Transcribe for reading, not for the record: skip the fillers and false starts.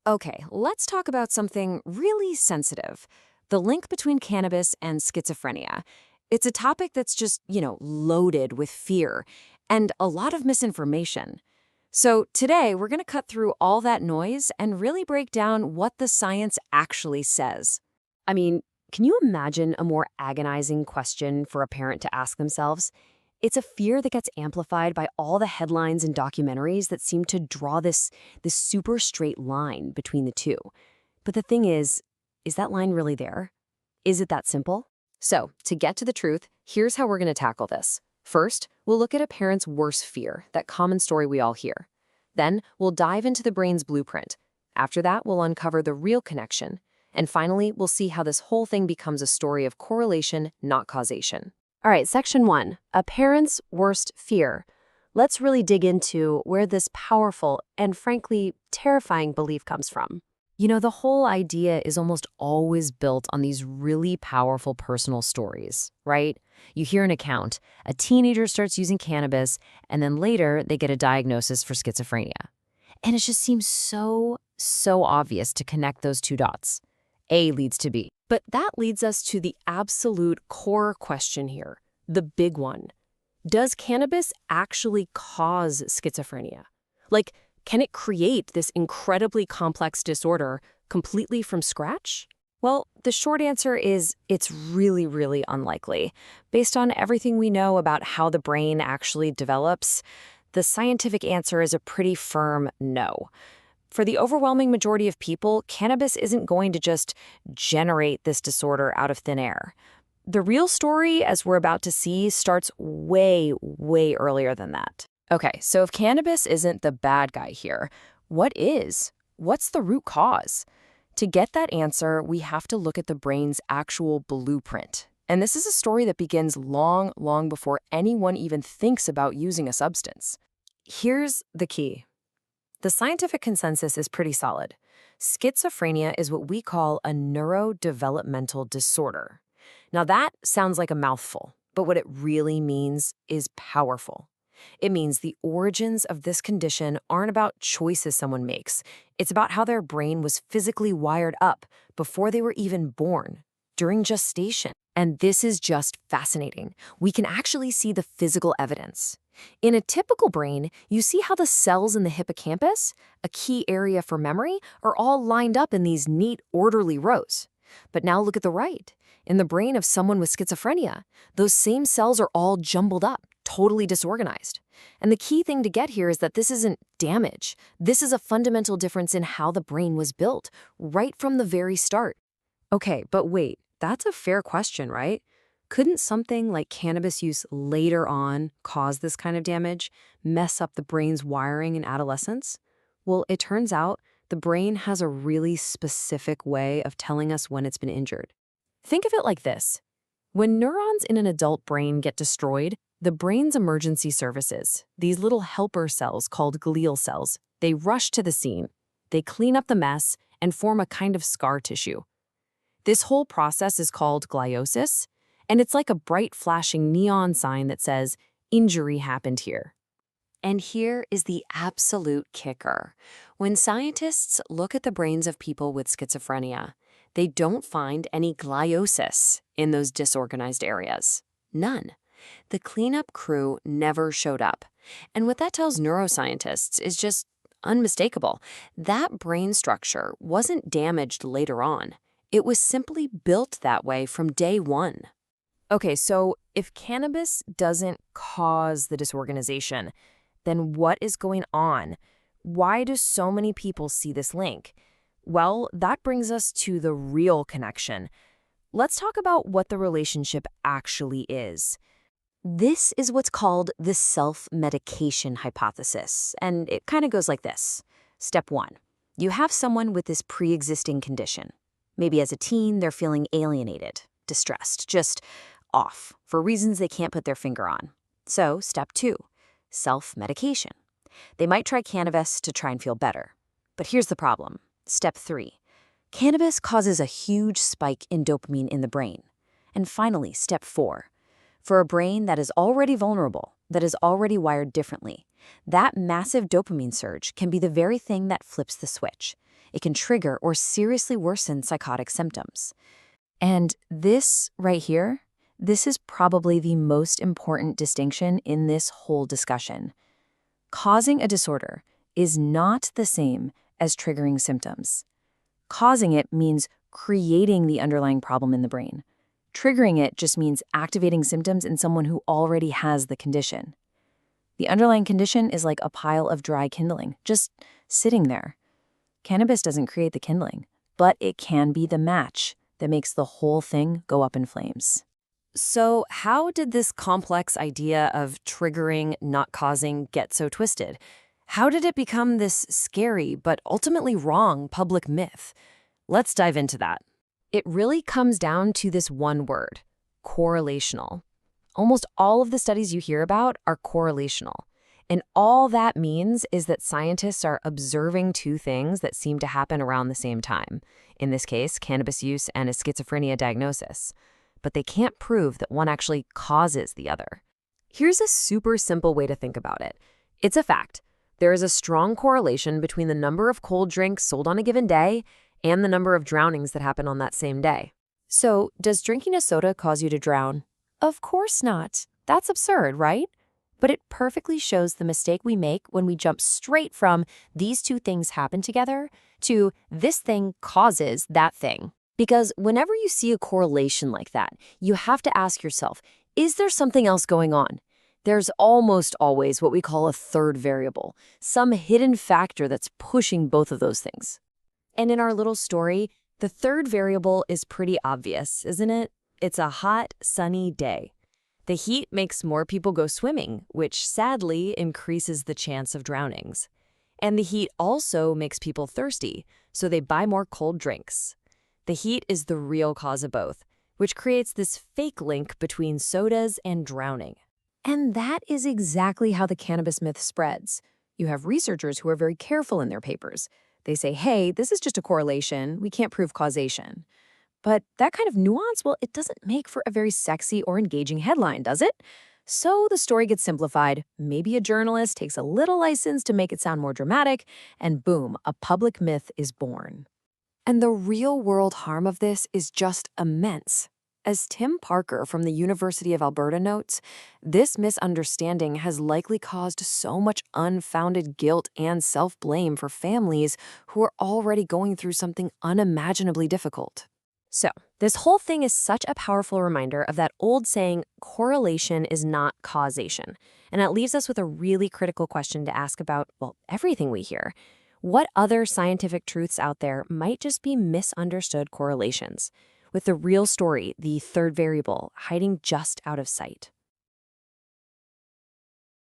Okay, let's talk about something really sensitive, the link between cannabis and schizophrenia. It's a topic that's just, loaded with fear and a lot of misinformation. So today, we're going to cut through all that noise and really break down what the science actually says. I mean, can you imagine a more agonizing question for a parent to ask themselves? It's a fear that gets amplified by all the headlines and documentaries that seem to draw this super straight line between the two. But the thing is that line really there? Is it that simple? So, to get to the truth, here's how we're going to tackle this. First, we'll look at a parent's worst fear, that common story we all hear. Then, we'll dive into the brain's blueprint. After that, we'll uncover the real connection. And finally, we'll see how this whole thing becomes a story of correlation, not causation. All right, section 1, a parent's worst fear. Let's really dig into where this powerful and frankly terrifying belief comes from. The whole idea is almost always built on these really powerful personal stories, right? You hear an account, a teenager starts using cannabis, and then later they get a diagnosis for schizophrenia. And it just seems so obvious to connect those two dots. A leads to B. But that leads us to the absolute core question here, the big one. Does cannabis actually cause schizophrenia? Like, can it create this incredibly complex disorder completely from scratch? Well, the short answer is it's really unlikely. Based on everything we know about how the brain actually develops, the scientific answer is a pretty firm no. For the overwhelming majority of people, cannabis isn't going to just generate this disorder out of thin air. The real story, as we're about to see, starts way earlier than that. Okay, so if cannabis isn't the bad guy here, what is? What's the root cause? To get that answer, we have to look at the brain's actual blueprint. And this is a story that begins long before anyone even thinks about using a substance. Here's the key. The scientific consensus is pretty solid. Schizophrenia is what we call a neurodevelopmental disorder. Now that sounds like a mouthful, but what it really means is powerful. It means the origins of this condition aren't about choices someone makes. It's about how their brain was physically wired up before they were even born, during gestation. And this is just fascinating. We can actually see the physical evidence. In a typical brain, you see how the cells in the hippocampus, a key area for memory, are all lined up in these neat, orderly rows. But now look at the right. In the brain of someone with schizophrenia, those same cells are all jumbled up, totally disorganized. And the key thing to get here is that this isn't damage. This is a fundamental difference in how the brain was built, right from the very start. Okay, but wait, that's a fair question, right? Couldn't something like cannabis use later on cause this kind of damage, mess up the brain's wiring in adolescence? Well, it turns out the brain has a really specific way of telling us when it's been injured. Think of it like this. When neurons in an adult brain get destroyed, the brain's emergency services, these little helper cells called glial cells, they rush to the scene. They clean up the mess and form a kind of scar tissue. This whole process is called gliosis, and it's like a bright flashing neon sign that says, injury happened here. And here is the absolute kicker. When scientists look at the brains of people with schizophrenia, they don't find any gliosis in those disorganized areas. None. The cleanup crew never showed up. And what that tells neuroscientists is just unmistakable. That brain structure wasn't damaged later on. It was simply built that way from day one. Okay, so if cannabis doesn't cause the disorganization, then what is going on? Why do so many people see this link? Well, that brings us to the real connection. Let's talk about what the relationship actually is. This is what's called the self-medication hypothesis, and it kind of goes like this. Step 1. You have someone with this pre-existing condition. Maybe as a teen, they're feeling alienated, distressed, just off for reasons they can't put their finger on. So, step 2, self-medication. They might try cannabis to try and feel better. But here's the problem. Step 3, cannabis causes a huge spike in dopamine in the brain. And finally, step 4, for a brain that is already vulnerable, that is already wired differently, that massive dopamine surge can be the very thing that flips the switch. It can trigger or seriously worsen psychotic symptoms. And this right here, this is probably the most important distinction in this whole discussion. Causing a disorder is not the same as triggering symptoms. Causing it means creating the underlying problem in the brain. Triggering it just means activating symptoms in someone who already has the condition. The underlying condition is like a pile of dry kindling, just sitting there. Cannabis doesn't create the kindling, but it can be the match that makes the whole thing go up in flames. So how did this complex idea of triggering, not causing, get so twisted? How did it become this scary but ultimately wrong public myth? Let's dive into that. It really comes down to this one word, correlational. Almost all of the studies you hear about are correlational. And all that means is that scientists are observing two things that seem to happen around the same time. In this case, cannabis use and a schizophrenia diagnosis. But they can't prove that one actually causes the other. Here's a super simple way to think about it. It's a fact. There is a strong correlation between the number of cold drinks sold on a given day and the number of drownings that happen on that same day. So, does drinking a soda cause you to drown? Of course not. That's absurd, right? But it perfectly shows the mistake we make when we jump straight from these two things happen together to this thing causes that thing. Because whenever you see a correlation like that, you have to ask yourself, is there something else going on? There's almost always what we call a third variable, some hidden factor that's pushing both of those things. And in our little story, the third variable is pretty obvious, isn't it? It's a hot, sunny day. The heat makes more people go swimming, which sadly increases the chance of drownings. And the heat also makes people thirsty, so they buy more cold drinks. The heat is the real cause of both, which creates this fake link between sodas and drowning. And that is exactly how the cannabis myth spreads. You have researchers who are very careful in their papers. They say, hey, this is just a correlation. We can't prove causation. But that kind of nuance, well, it doesn't make for a very sexy or engaging headline, does it? So the story gets simplified. Maybe a journalist takes a little license to make it sound more dramatic, and boom, a public myth is born. And the real-world harm of this is just immense. As Tim Parker from the University of Alberta notes, this misunderstanding has likely caused so much unfounded guilt and self-blame for families who are already going through something unimaginably difficult. So, this whole thing is such a powerful reminder of that old saying, correlation is not causation. And it leaves us with a really critical question to ask about, well, everything we hear. What other scientific truths out there might just be misunderstood correlations, with the real story, the third variable, hiding just out of sight?